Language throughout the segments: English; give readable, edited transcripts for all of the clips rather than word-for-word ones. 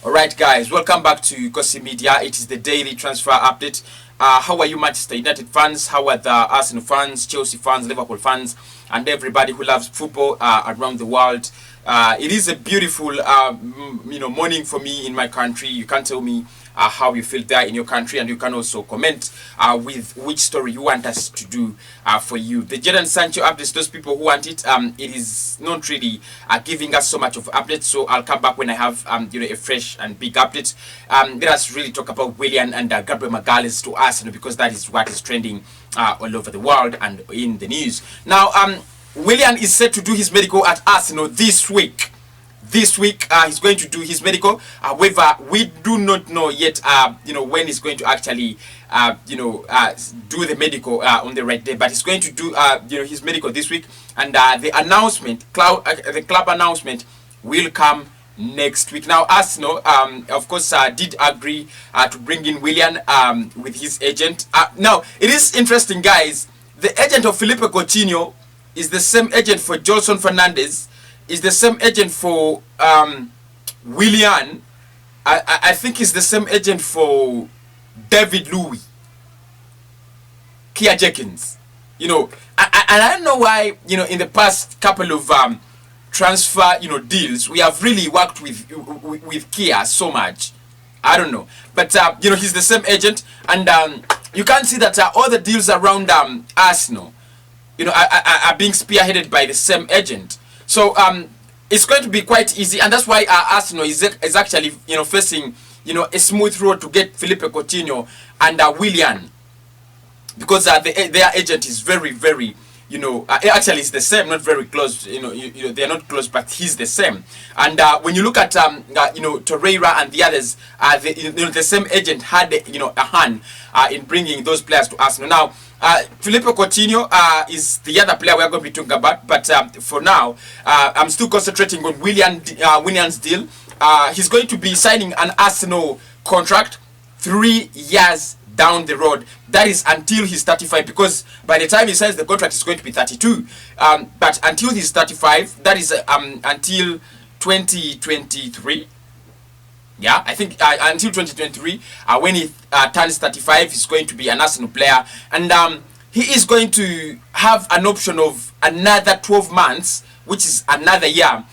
Alright guys, welcome back to Kosi Media. It is the daily transfer update. How are you Manchester United fans? How are the Arsenal fans, Chelsea fans, Liverpool fans, and everybody who loves football around the world? It is a beautiful morning for me in my country. You can tell me how you feel there in your country, and you can also comment with which story you want us to do for you. The Jadon Sancho updates, those people who want it, it is not really giving us so much of updates, so I'll come back when I have a fresh and big update. Let us really talk about Willian and Gabriel Magalhaes to Arsenal, because that is what is trending all over the world and in the news. Now, Willian is set to do his medical at Arsenal this week. This week, he's going to do his medical. However, we do not know yet, when he's going to actually, do the medical on the right day. But he's going to do, his medical this week, and the announcement, the club announcement, will come next week. Now, Arsenal, of course, did agree to bring in Willian with his agent. Now, it is interesting, guys. The agent of Philippe Coutinho is the same agent for Johnson Fernandez. Is the same agent for Willian. I think it's the same agent for David Louis, Kia Jenkins. And I don't know why, in the past couple of transfer, deals, we have really worked with Kia so much. I don't know. But, he's the same agent. And you can see that all the deals around Arsenal, are being spearheaded by the same agent. So it's going to be quite easy, and that's why Arsenal is actually facing a smooth road to get Philippe Coutinho and Willian, because their agent is very actually it's the same, not very close. They're not close, but he's the same. And when you look at Torreira and the others, the same agent had a hand in bringing those players to Arsenal. Now, Philippe Coutinho is the other player we're going to be talking about, but for now, I'm still concentrating on Willian's deal. He's going to be signing an Arsenal contract 3 years down the road. That is until he's 35, because by the time he signs the contract, he's going to be 32. But until he's 35, that is until 2023. Yeah, I think until 2023, when he turns 35, he's going to be an Arsenal player. And he is going to have an option of another 12 months, which is another year,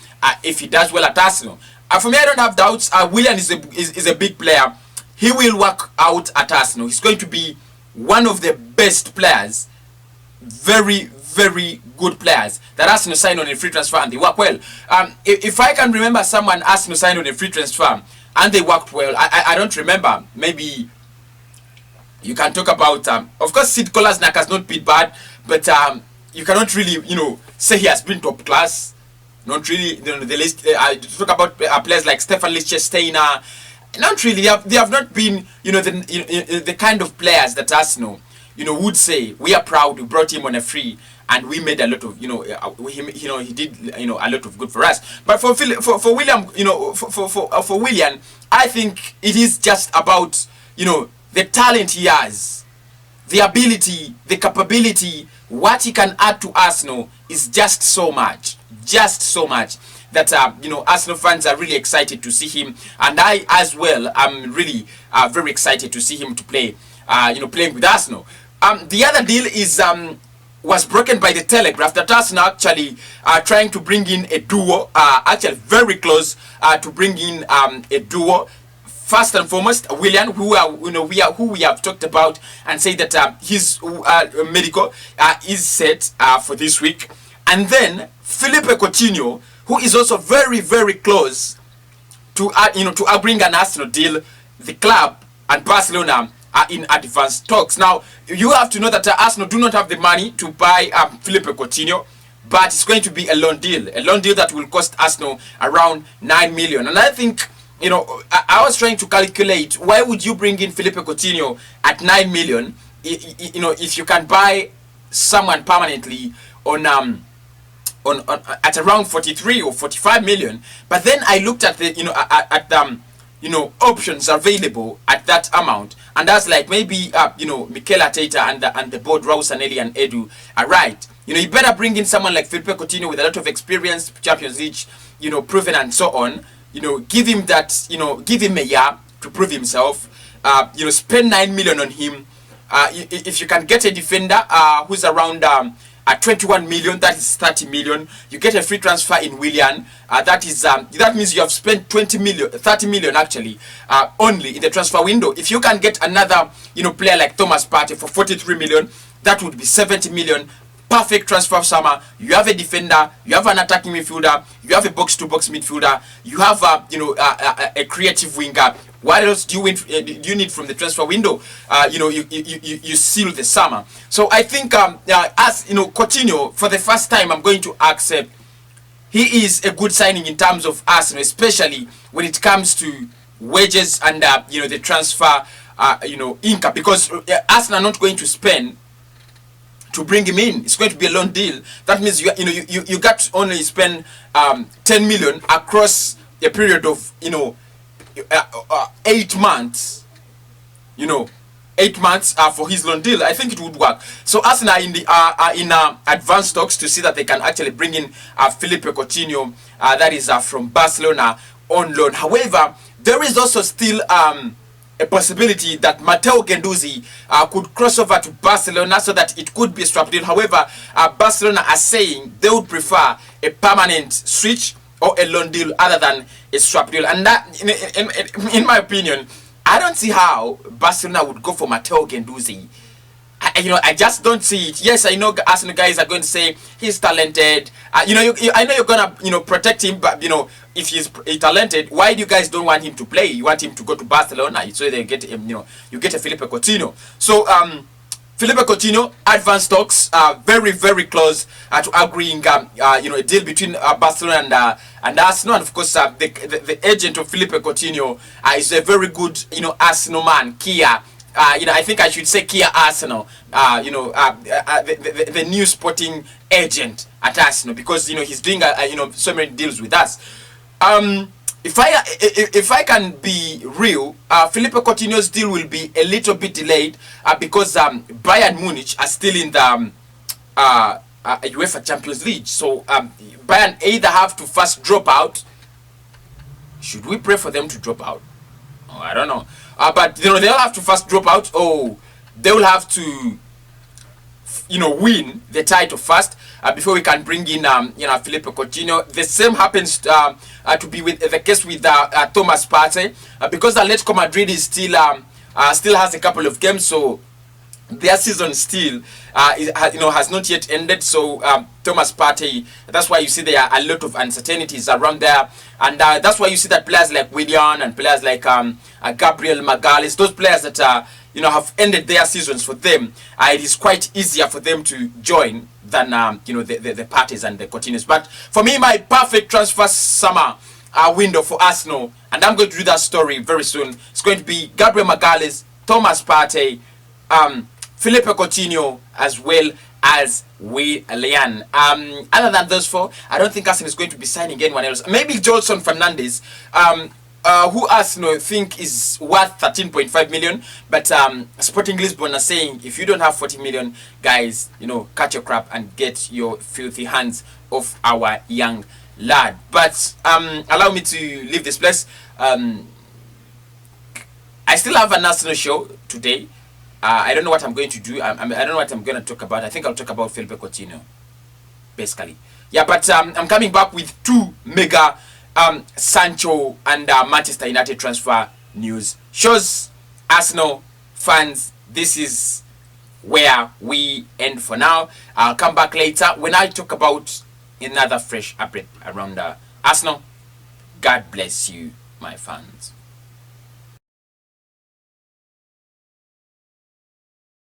if he does well at Arsenal. For me, I don't have doubts. Willian is a big player. He will work out at Arsenal. He's going to be one of the best players, very good players that Arsenal signed on a free transfer, and they work well. If I can remember someone Arsenal signed on a free transfer and they worked well, I don't remember. Maybe you can talk about, of course, Sid Kolasinac has not been bad, but you cannot really, say he has been top class. Not really. The list. Talk about players like Stefan Lichtsteiner. Not really. They have not been, the kind of players that Arsenal, would say, we are proud, we brought him on a free, and we made a lot of, he did, a lot of good for us. But for William, for Willian, I think it is just about, the talent he has, the ability, the capability, what he can add to Arsenal is just so much that Arsenal fans are really excited to see him, and I as well am really very excited to see him to play, playing with Arsenal. The other deal is was broken by the Telegraph, that Arsenal actually trying to bring in a duo, actually very close to bring in a duo. First and foremost, Willian, who we have talked about and say that his medical is set for this week, and then Philippe Coutinho, who is also very close to bring an Arsenal deal. The club and Barcelona are in advanced talks. Now, you have to know that Arsenal do not have the money to buy Philippe Coutinho, but it's going to be a loan deal that will cost Arsenal around 9 million. And I think, I was trying to calculate, why would you bring in Philippe Coutinho at 9 million, if you can buy someone permanently on at around 43 or 45 million. But then I looked at the options available at that amount, and that's like maybe Mikel Arteta and the board, Raul Sanelli and Edu, are right. You better bring in someone like Philippe Coutinho with a lot of experience, Champions League, proven and so on. give him that, give him a year to prove himself. Spend 9 million on him. If you can get a defender who's around at 21 million, that is 30 million. You get a free transfer in Willian. That means you have spent 30 million actually, only in the transfer window. If you can get another, player like Thomas Partey for 43 million, that would be 70 million. Perfect transfer summer. You have a defender, you have an attacking midfielder, you have a box-to-box midfielder, you have a creative winger. What else do you need from the transfer window? You seal the summer. So I think as Coutinho, for the first time, I'm going to accept he is a good signing in terms of Arsenal, especially when it comes to wages and the transfer income, because Arsenal are not going to spend to bring him in. It's going to be a loan deal. That means you got to only spend 10 million across a period of 8 months. 8 months for his loan deal. I think it would work. So Arsenal are in advanced talks to see that they can actually bring in Philippe Coutinho, that is from Barcelona, on loan. However, there is also still a possibility that Matteo Guendouzi could cross over to Barcelona, so that it could be a swap deal. However, Barcelona are saying they would prefer a permanent switch or a loan deal other than a swap deal. And that, in my opinion, I don't see how Barcelona would go for Matteo Guendouzi. I just don't see it. Yes, I know Arsenal guys are going to say he's talented. I know you're gonna protect him, but if he's talented, why do you guys don't want him to play? You want him to go to Barcelona so they get him. You get a Philippe Coutinho. So Philippe Coutinho, advanced talks, very very close to agreeing a deal between Barcelona and Arsenal. And of course, the agent of Philippe Coutinho is a very good Arsenal man, Kia. I think I should say Kia Arsenal, the new sporting agent at Arsenal, because he's doing so many deals with us. If I can be real, Philippe Coutinho's deal will be a little bit delayed because Bayern Munich are still in the UEFA Champions League. So Bayern either have to first drop out. Should we pray for them to drop out? Oh, I don't know. But they'll have to first drop out, or they will have to win the title first before we can bring in Philippe Coutinho. The same happens to be with the case with Thomas Partey, because Atletico Madrid is still has a couple of games, so their season still has not yet ended. So Thomas Partey, that's why you see there are a lot of uncertainties around there, and that's why you see that players like Willian and players like Gabriel Magalhaes, those players that have ended their seasons, for them it is quite easier for them to join than the Partys and the Coutinhos. But for me, my perfect transfer summer window for Arsenal, and I'm going to do that story very soon, it's going to be Gabriel Magalhaes, Thomas Partey, Philippe Coutinho, as well as Willian. Other than those four, I don't think Arsenal is going to be signing anyone else. Maybe Jolson Fernandes, who Arsenal think is worth 13.5 million, but Sporting Lisbon are saying, if you don't have 40 million, guys, cut your crap and get your filthy hands off our young lad. But allow me to leave this place. I still have an Arsenal show today. I don't know what I'm going to do. I don't know what I'm going to talk about. I think I'll talk about Philippe Coutinho, basically. Yeah, but I'm coming back with two mega Sancho and Manchester United transfer news. Shows Arsenal fans, this is where we end for now. I'll come back later when I talk about another fresh update around Arsenal. God bless you, my fans.